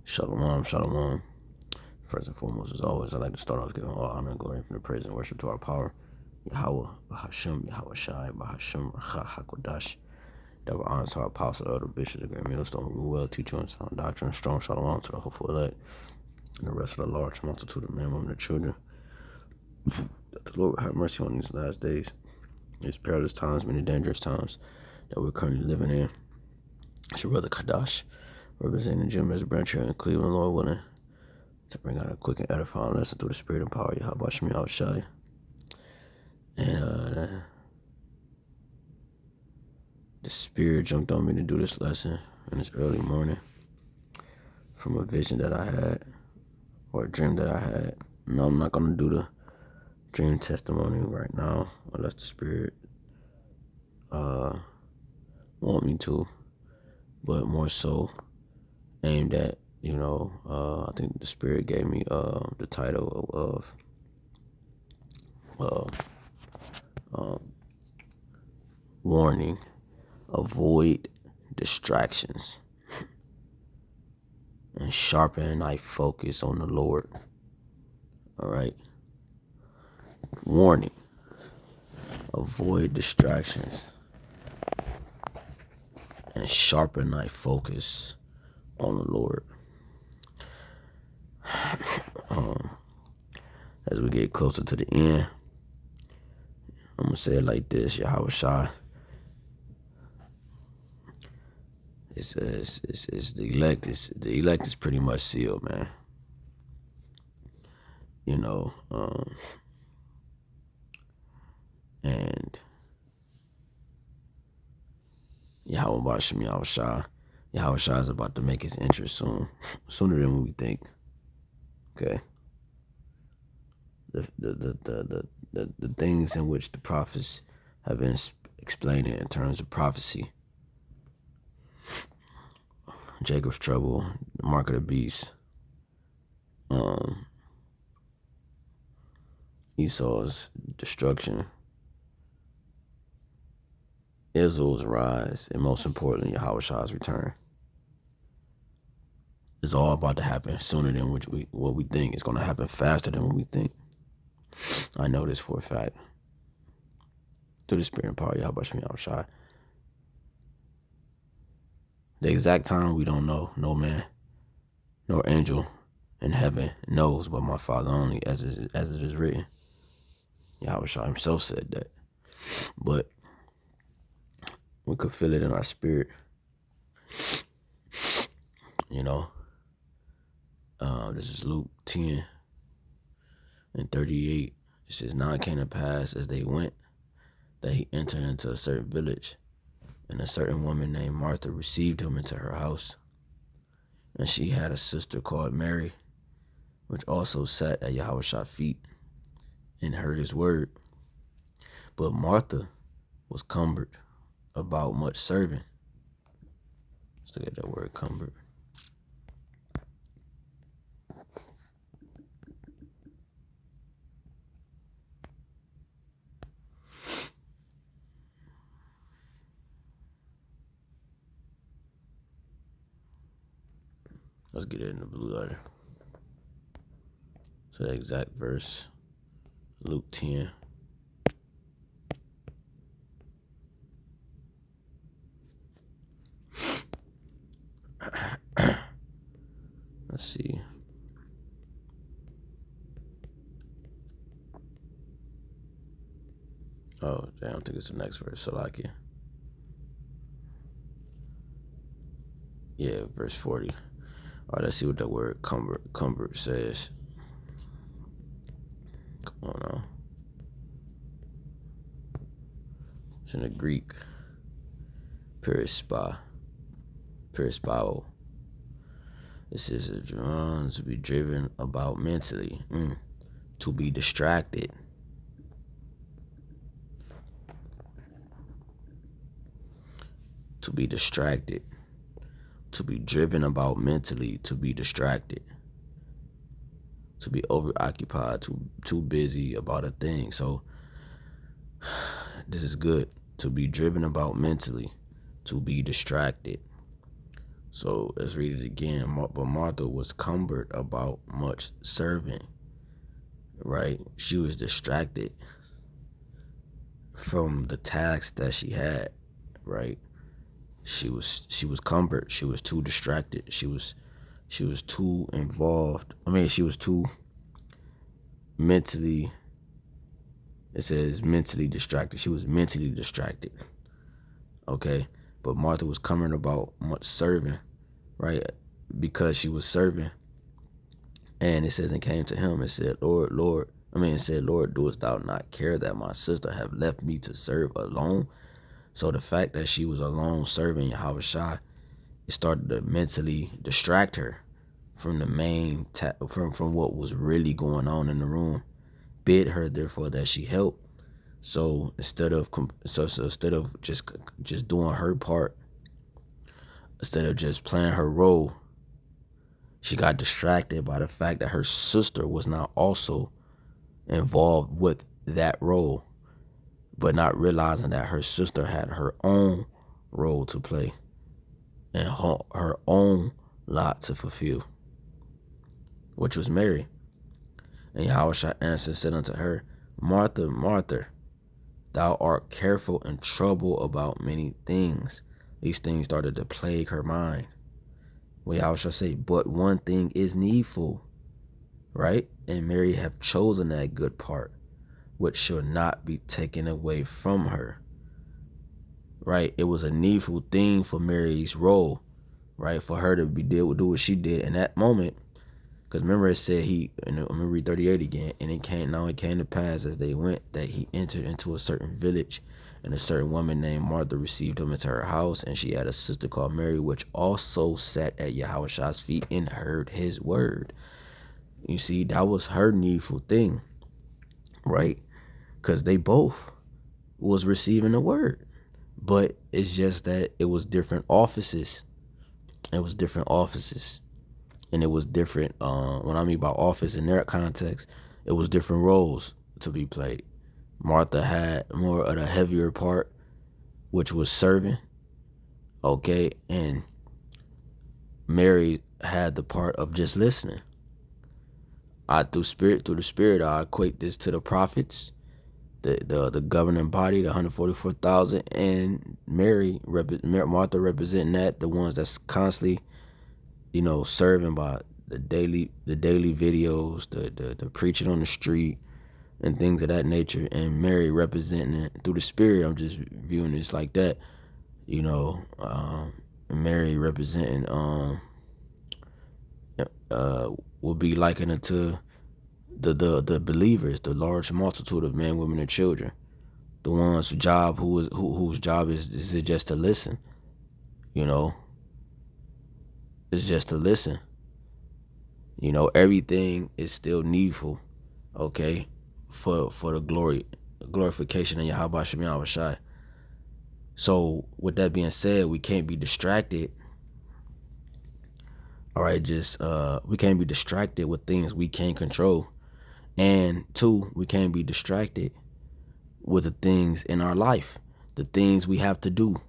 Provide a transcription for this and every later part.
Shalom, shalom. First and foremost, as always, I'd like to start off giving all honor and glory from the praise and worship to our power, Yahawah Bahasham Yahawashi, Bahasham HAQADASH. Double honors to our apostle, elder, bishop, the great millstone, rule well, teacher, and sound doctrine, strong shalom to the hopeful elect, and the rest of the large multitude of men, women, and children. That the Lord will have mercy on these last days, these perilous times, many dangerous times that we're currently living in. It's your brother Kadash, representing Jim as a branch here in Cleveland, Lord willing, to bring out a quick and edifying lesson through the spirit and power of Yahawah Bahasham Yahawashi. And the spirit jumped on me to do this lesson in this early morning from a vision that I had, or a dream that I had. No, I'm not going to do the dream testimony right now, unless the spirit want me to, but more so aimed at, I think the spirit gave me the title of warning, avoid distractions and sharpen thy focus on the Lord. All right. Warning, avoid distractions and sharpen thy focus on the Lord. As we get closer to the end, I'm gonna say it like this: Yahawashi, it's the elect. The elect is pretty much sealed, man. And Yahawah Bahasham Yahawashi is about to make his entrance soon, sooner than we think. Okay. The things in which the prophets have been explaining in terms of prophecy: Jacob's trouble, the mark of the beast, Esau's destruction, Israel's rise, and most importantly, Yahawashi's return. It's all about to happen sooner than what we think. It's going to happen faster than what we think. I know this for a fact. Through the spirit and power of Yahawah Bahasham Yahawashi. The exact time we don't know. No man, nor angel in heaven knows, but my Father only, as it is written. Yahawashi himself said that. But we could feel it in our spirit. This is Luke 10 and 38. It says, now it came to pass as they went that he entered into a certain village, and a certain woman named Martha received him into her house. And she had a sister called Mary, which also sat at Yahawah's feet and heard his word. But Martha was cumbered about much serving. Let's look at that word, cumbered. Let's get it in the blue letter. So the exact verse, Luke 10. Let's see. Oh, damn, I think it's the next verse. Salakia. Yeah, verse 40. All right, let's see what that word cumbered says. Come on now. It's in the Greek. Perispao. It says drawn to be driven about mentally, to be distracted. To be distracted. To be driven about mentally, to be distracted. To be overoccupied, too busy about a thing. So this is good. To be driven about mentally, to be distracted. So let's read it again. But Martha was cumbered about much serving, right? She was distracted from the task that she had, right? She was cumbered. She was too distracted. She was too involved. I mean, she was too mentally, it says mentally distracted. She was mentally distracted. Okay. But Martha was cumbered about much serving, right? Because she was serving. And it says, and came to him and said, Lord, doest thou not care that my sister have left me to serve alone? So the fact that she was alone serving Yahawashi, it started to mentally distract her from the main, from what was really going on in the room. Bid her, therefore, that she help. So instead of just doing her part, instead of just playing her role, she got distracted by the fact that her sister was not also involved with that role, but not realizing that her sister had her own role to play and her own lot to fulfill, which was Mary. And Yahushua answered and said unto her, Martha, Martha, thou art careful and troubled about many things. These things started to plague her mind. Well, Yahushua say, but one thing is needful, right? And Mary have chosen that good part, which shall not be taken away from her, right? It was a needful thing for Mary's role, right? For her to do what she did in that moment. Because remember it said I'm going to read 38 again. And it came to pass as they went that he entered into a certain village, and a certain woman named Martha received him into her house. And she had a sister called Mary, which also sat at Yahawah's feet and heard his word. You see, that was her needful thing, right? Because they both was receiving the word. But it's just that it was different offices. It was different offices. And it was different, when I mean by office in their context, it was different roles to be played. Martha had more of the heavier part, which was serving, okay? And Mary had the part of just listening. Through the spirit, I equate this to the prophets, the governing body, the 144,000, and Martha representing that, the ones that's constantly, serving by the daily videos, the preaching on the street and things of that nature, and Mary representing it through the spirit. I'm just viewing this like that, Mary representing will be likened it to the believers, the large multitude of men, women, and children, the ones whose job is just to listen, it's just to listen. Everything is still needful, okay, for the glorification of Yahawah Bahasham Yahawashi. So with that being said, we can't be distracted. All right, we can't be distracted with things we can't control. And two, we can't be distracted with the things in our life, the things we have to do.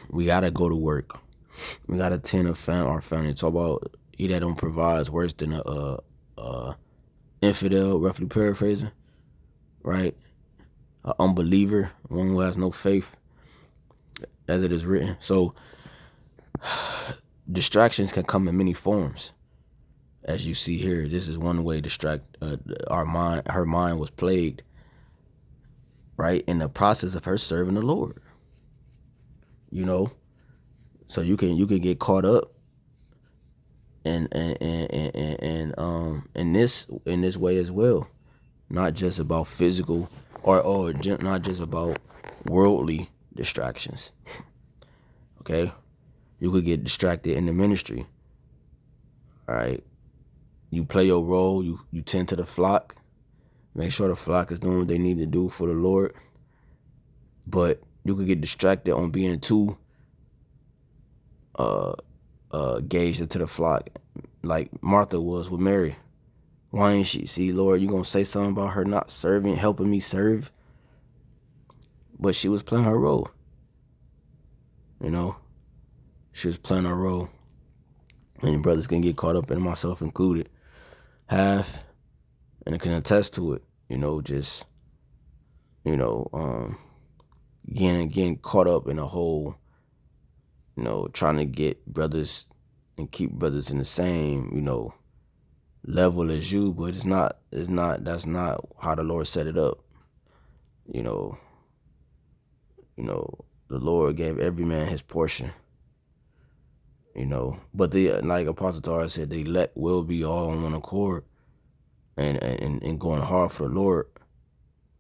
We gotta go to work. We gotta attend our family. Talk about he that don't provide is worse than a infidel, roughly paraphrasing, right? An unbeliever, one who has no faith, as it is written. So distractions can come in many forms. As you see here, this is one way her mind was plagued, right, in the process of her serving the Lord. So you can get caught up in this way as well, not just about physical or not just about worldly distractions. Okay, you could get distracted in the ministry. All right, you play your role, you tend to the flock, make sure the flock is doing what they need to do for the Lord, but you could get distracted on being too gauged into the flock, like Martha was with Mary. Why ain't she? See, Lord, you gonna say something about her not serving, helping me serve? But she was playing her role, She was playing her role. And your brothers can get caught up in, myself included, have, and I can attest to it, just, getting caught up in a whole, trying to get brothers and keep brothers in the same, level as you, but that's not how the Lord set it up. You know, the Lord gave every man his portion. But like Apostle Tara said, the elect will be all on one accord and going hard for the Lord,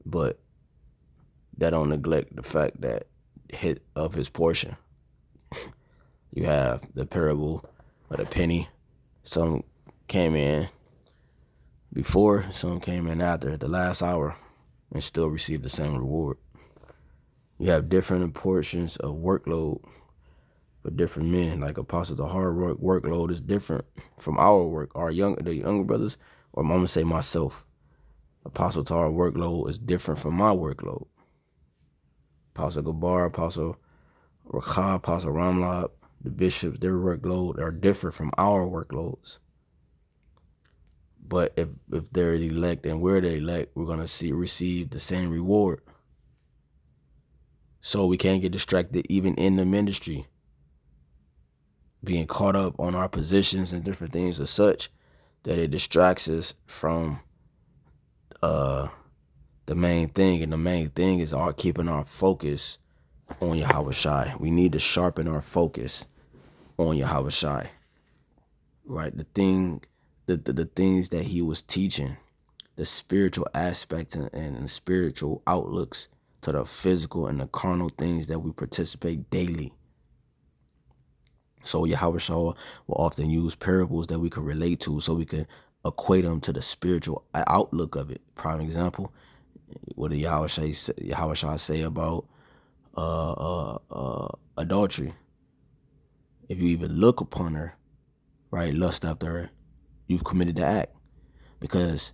but that don't neglect the fact that of his portion. You have the parable of the penny. Some came in before, some came in after the last hour and still received the same reward. You have different portions of workload for different men. Like Apostle, the hard workload is different from our work. The younger brothers, or I'm gonna say myself. Apostle Tara workload is different from my workload. Apostle Gabar, Apostle RAWCHAA, Apostle Ramlab, the bishops, their workload are different from our workloads. But if they're the elect and we're the elect, we're gonna receive the same reward. So we can't get distracted even in the ministry, being caught up on our positions and different things as such that it distracts us from the main thing. And the main thing is keeping our focus on Yahawashi. We need to sharpen our focus on Yahawashi. Right? The things that he was teaching, the spiritual aspects and the spiritual outlooks to the physical and the carnal things that we participate daily. So Yahawashi will often use parables that we can relate to so we can equate them to the spiritual outlook of it. Prime example, what did Yahawashi say about adultery? If you even look upon her, right, lust after her, you've committed the act. Because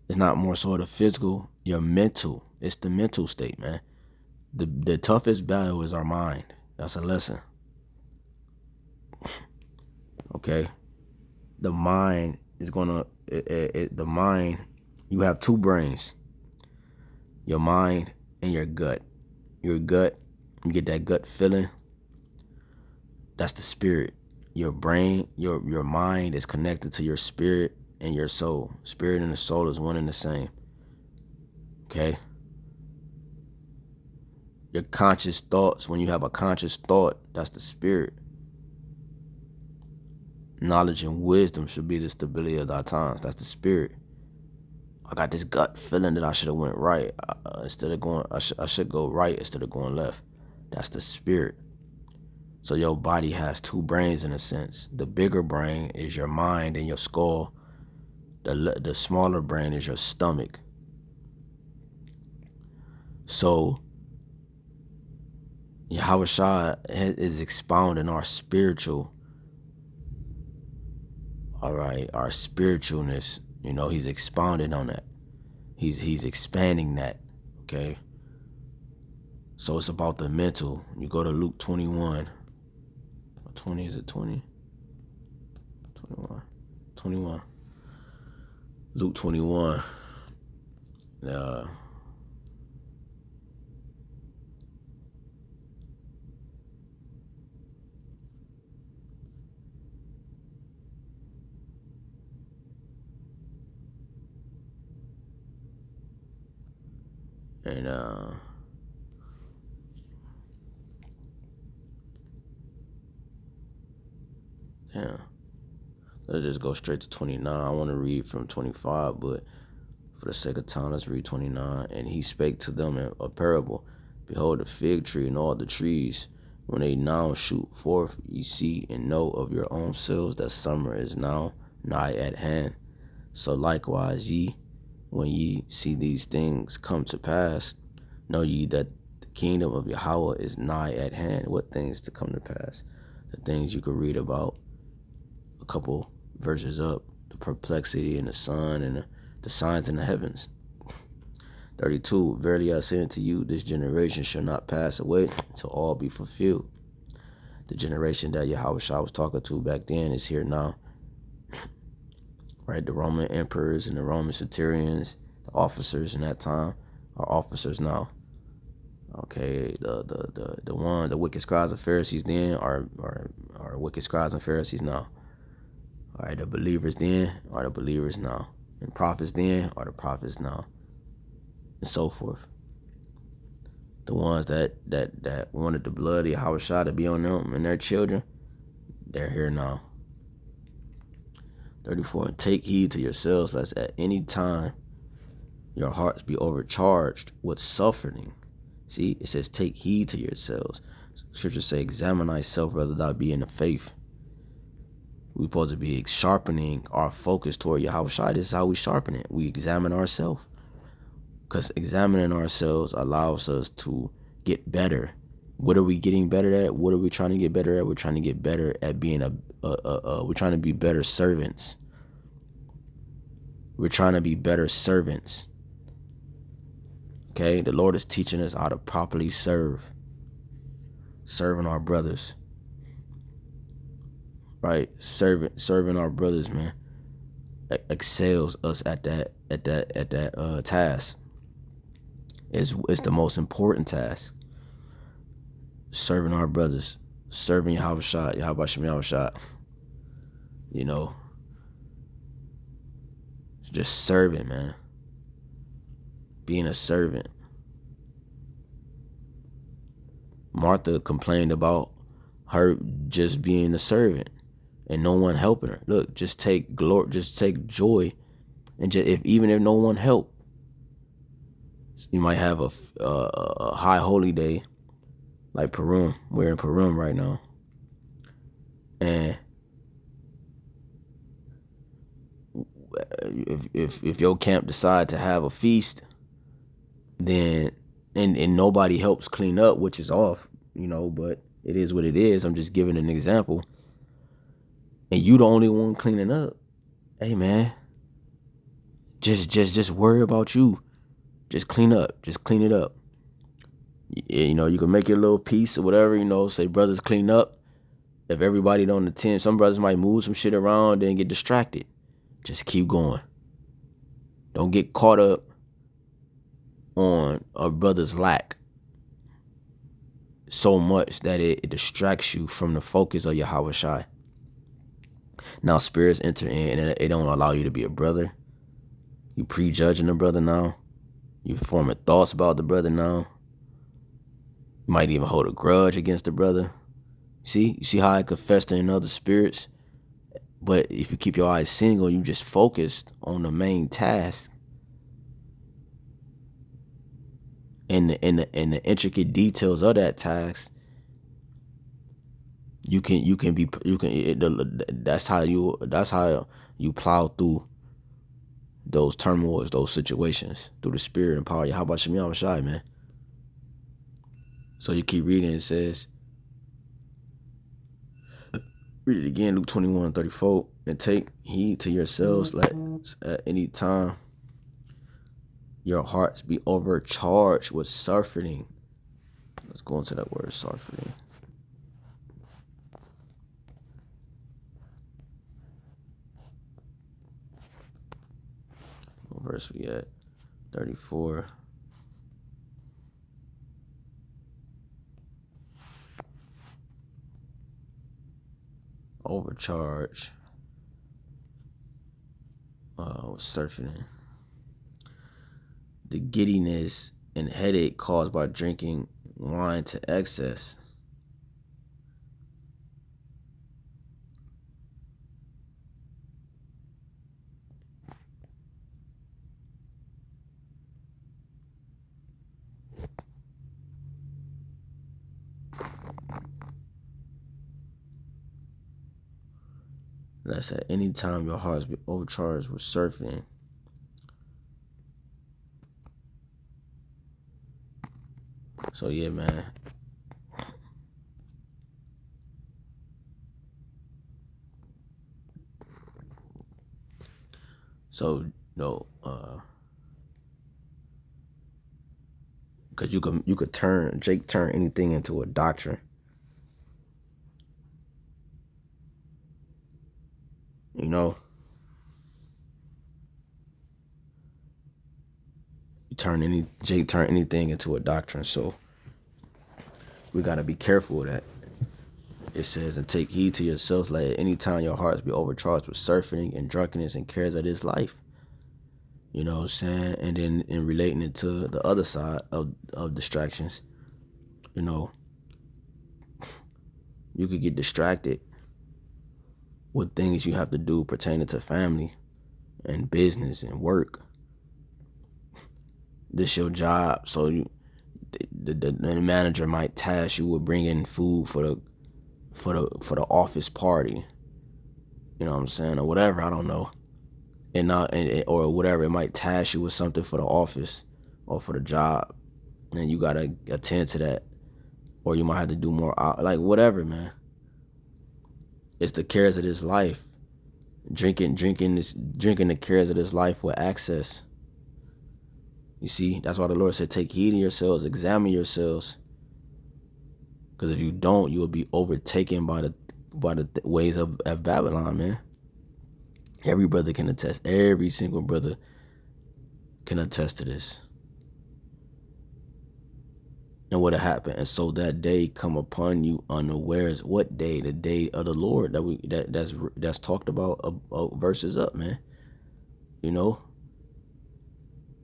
it's not more so the physical, your mental. It's the mental state, man. The toughest battle is our mind. That's a lesson. Okay? The mind is gonna, the mind, you have two brains. Your mind and your gut. Your gut, you get that gut feeling. That's the spirit. Your brain, your mind is connected to your spirit and your soul. Spirit and the soul is one and the same. Okay? Your conscious thoughts, when you have a conscious thought, that's the spirit. Knowledge and wisdom should be the stability of our times. That's the spirit. I got this gut feeling that I should have went right instead of going. I should go right instead of going left. That's the spirit. So your body has two brains in a sense. The bigger brain is your mind and your skull. The smaller brain is your stomach. So Yahawashi is expounding our spiritual. All right, our spiritualness. He's expounding on that. He's expanding that. Okay. So it's about the mental. You go to Luke 21. 20, is it 20? 21. 21. Luke 21. And yeah. Let's just go straight to 29. I want to read from 25, but for the sake of time, let's read 29. And he spake to them in a parable. Behold, the fig tree and all the trees, when they now shoot forth, ye see and know of your own selves that summer is now nigh at hand. So likewise ye, when ye see these things come to pass, know ye that the kingdom of Yahawah is nigh at hand. What things to come to pass? The things you could read about a couple verses up, the perplexity in the sun and the signs in the heavens. 32, verily I say unto you, this generation shall not pass away till all be fulfilled. The generation that Yahawah was talking to back then is here now. Right? The Roman emperors and the Roman centurions, the officers in that time are officers now. Okay, the wicked scribes and Pharisees then are wicked scribes and Pharisees now. All right, the believers then are the believers now, and prophets then are the prophets now, and so forth. The ones that wanted the blood of Yahawah to be on them and their children, they're here now. 34, and take heed to yourselves, lest at any time your hearts be overcharged with suffering. See, it says take heed to yourselves. Scriptures say, examine thyself whether thou be in the faith. We're supposed to be sharpening our focus toward Yahawah. This is how we sharpen it. We examine ourselves. Because examining ourselves allows us to get better. What are we getting better at? What are we trying to get better at? We're trying to get better at being we're trying to be better servants. We're trying to be better servants. Okay? The Lord is teaching us how to properly serve. Serving our brothers. Right? Serving our brothers, man, excels us at that task. It's the most important task. Serving our brothers, serving Yahawah Bahasham Yahawashi. You know, just serving, man. Being a servant. Martha complained about her just being a servant and no one helping her. Look, just take glory, just take joy, and even if no one help, you might have a high holy day like Purim. We're in Purim right now, and if your camp decide to have a feast, then and nobody helps clean up, which is off, you know, but it is what it is. I'm just giving an example. And you the only one cleaning up. Hey, man, just worry about you. Just clean up. Just clean it up. You know, you can make your little piece or whatever, you know, say brothers clean up. If everybody don't attend, some brothers might move some shit around and get distracted. Just keep going. Don't get caught up on a brother's lack so much that it distracts you from the focus of Yahawah. Now spirits enter in and it don't allow you to be a brother. You prejudging the brother now. You forming thoughts about the brother now. You might even hold a grudge against the brother. You see how it could fester in other spirits? But if you keep your eyes single, you just focused on the main task. And the intricate details of that task, that's how you plow through those turmoils, those situations, through the spirit and power of Yahawah Bahasham Yahawashi, man. So you keep reading, it says, read it again, Luke 21:34, and take heed to yourselves, let at any time your hearts be overcharged with suffering. Let's go into that word, suffering. What verse we at? 34. Overcharge with surfing. The giddiness and headache caused by drinking wine to excess. That's at any time your hearts be overcharged with surfing. So yeah, man. So no, because you could turn anything into a doctrine. You know, Jake turned anything into a doctrine. So we gotta be careful of that. It says, and take heed to yourselves, let at any time your hearts be overcharged with surfeiting and drunkenness and cares of this life. You know what I'm saying? And then in relating it to the other side of distractions, you know, you could get distracted with things you have to do pertaining to family and business and work. This your job, so the manager might task you with bringing food for the office party. You know what I'm saying, or whatever. I don't know, or whatever. It might task you with something for the office or for the job, and you gotta attend to that, or you might have to do more, like whatever, man. It's the cares of this life. Drinking the cares of this life with access. You see, that's why the Lord said, take heed of yourselves, examine yourselves. Because if you don't, you will be overtaken by the ways of Babylon, man. Every brother can attest. Every single brother can attest to this. And what happened? And so that day come upon you unawares. What day? The day of the Lord that's talked about verses up, man. You know.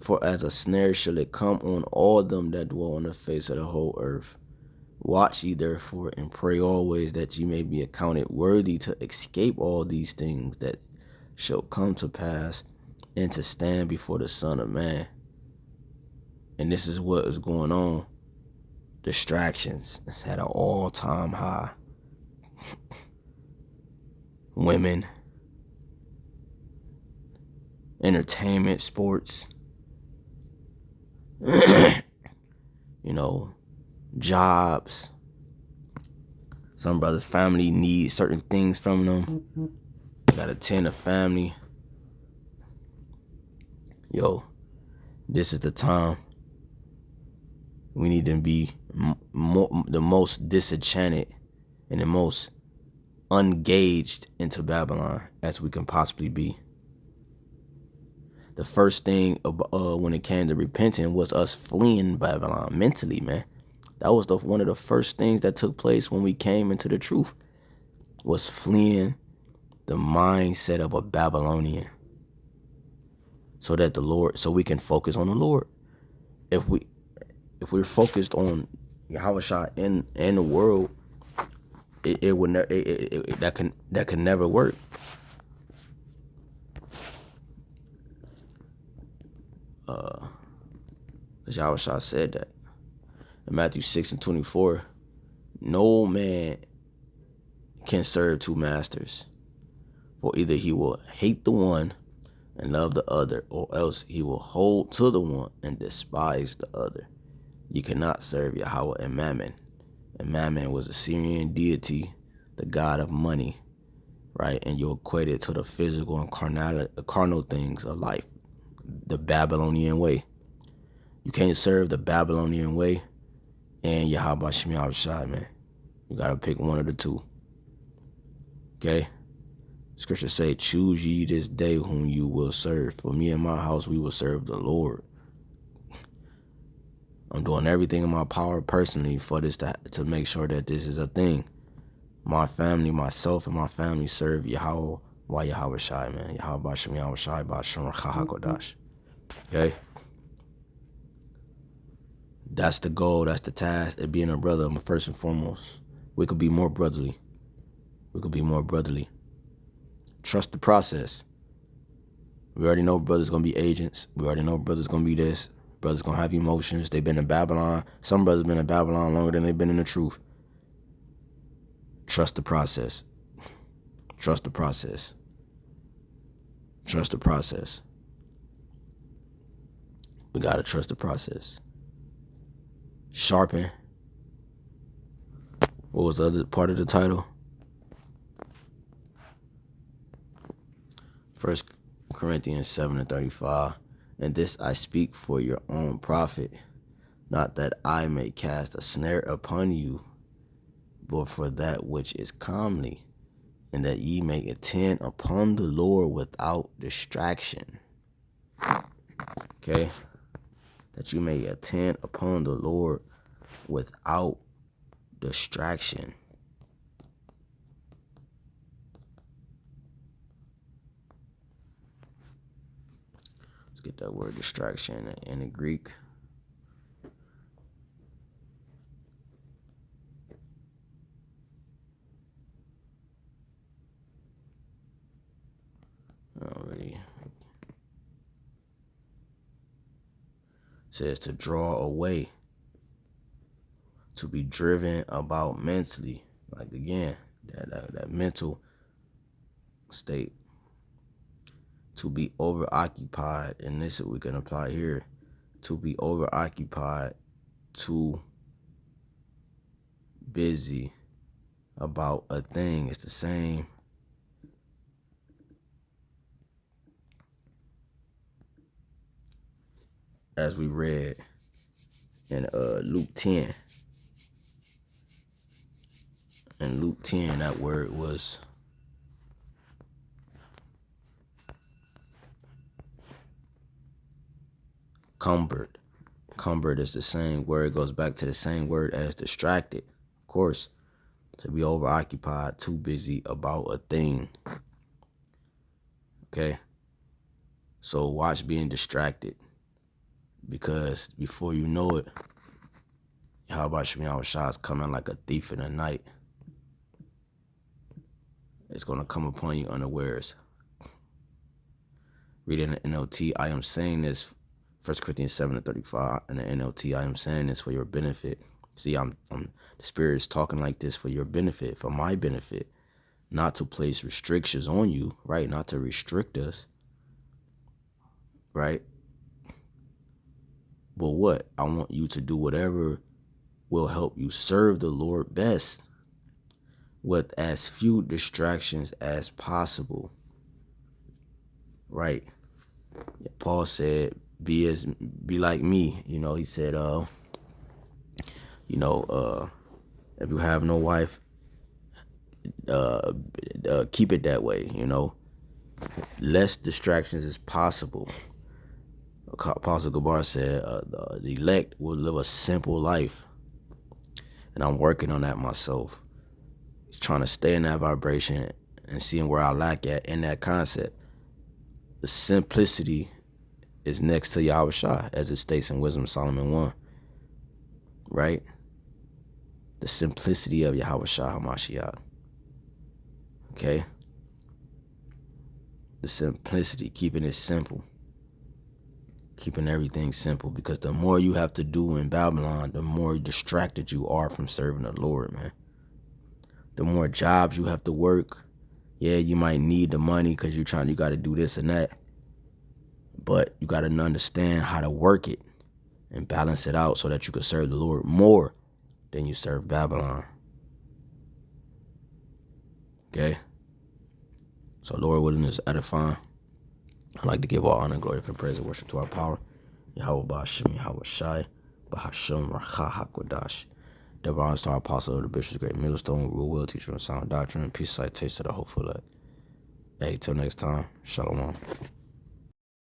For as a snare shall it come on all them that dwell on the face of the whole earth. Watch ye therefore and pray always that ye may be accounted worthy to escape all these things that shall come to pass and to stand before the Son of Man. And this is what is going on. Distractions. It's at an all-time high. Women. Entertainment, sports. You know, jobs. Some brothers' family need certain things from them. Gotta tend a family. Yo, this is the time we need to be the most disenchanted and the most ungaged into Babylon as we can possibly be. The first thing when it came to repenting was us fleeing Babylon mentally, man. That was one of the first things that took place when we came into the truth, was fleeing the mindset of a Babylonian, so that so we can focus on the Lord. If we're focused on Yahawah in the world, that can never work. Yahawah said that in Matthew 6:24, no man can serve two masters, for either he will hate the one and love the other, or else he will hold to the one and despise the other. You cannot serve Yahawah and Mammon. And Mammon was a Syrian deity, the god of money, right? And you equate it to the physical and carnal things of life, the Babylonian way. You can't serve the Babylonian way and Yahawah Bahasham Yahawashi, man. You gotta pick one of the two. Okay? Scripture say, choose ye this day whom you will serve. For me and my house, we will serve the Lord. I'm doing everything in my power personally for this to make sure that this is a thing. My family, myself, and my family serve Yahawah Yahawashi, man. Yahawah Bahasham Yahawashi, Bahasham HAQADASH. Okay? That's the goal. That's the task of being a brother, first and foremost. We could be more brotherly. We could be more brotherly. Trust the process. We already know brothers going to be agents. We already know brothers going to be this. Brothers going to have emotions. They've been in Babylon. Some brothers been in Babylon longer than they've been in the truth. Trust the process. Trust the process. Trust the process. We got to trust the process. Sharpen. What was the other part of the title? 1 Corinthians 7:35. And this I speak for your own profit, not that I may cast a snare upon you, but for that which is comely, and that ye may attend upon the Lord without distraction. Okay? That you may attend upon the Lord without distraction. Let's get that word distraction in the Greek. Already says to draw away, to be driven about mentally. Like again, that mental state. To be overoccupied, and this we can apply here. To be overoccupied, too busy about a thing. It's the same as we read in Luke 10. In Luke 10, that word was cumbered. Cumbered is the same word. It goes back to the same word as distracted. Of course, to be overoccupied, too busy about a thing. Okay? So watch being distracted. Because before you know it, Yahawah Bahasham Yahawashi is coming like a thief in the night. It's going to come upon you unawares. Read in the NLT, I am saying this, 1 Corinthians 7:35, in the NLT, I am saying this for your benefit. See, the Spirit is talking like this for your benefit, for my benefit, not to place restrictions on you, right? Not to restrict us, right? But what? I want you to do whatever will help you serve the Lord best with as few distractions as possible, right? Paul said, be like me. You know, he said, if you have no wife, keep it that way, you know. Less distractions as possible. Apostle Gabar said, the elect will live a simple life. And I'm working on that myself. Trying to stay in that vibration and seeing where I lack at in that concept. The simplicity is next to Yahawashi, as it states in Wisdom of Solomon 1. Right? The simplicity of Yahawashi HaMashiach. Okay? The simplicity, keeping it simple. Keeping everything simple. Because the more you have to do in Babylon, the more distracted you are from serving the Lord, man. The more jobs you have to work. Yeah, you might need the money because you got to do this and that. But you got to understand how to work it and balance it out so that you can serve the Lord more than you serve Babylon. Okay? So Lord willing is edifying. I'd like to give all honor, glory, and praise and worship to our power. Yahawah Bahasham Yahawashi, Bahasham HAQADASH. Divine to our apostle of the bishop's great millstone, rule, will, teacher, and sound doctrine, and peace, citation to the hopeful elect. Hey, till next time, shalom.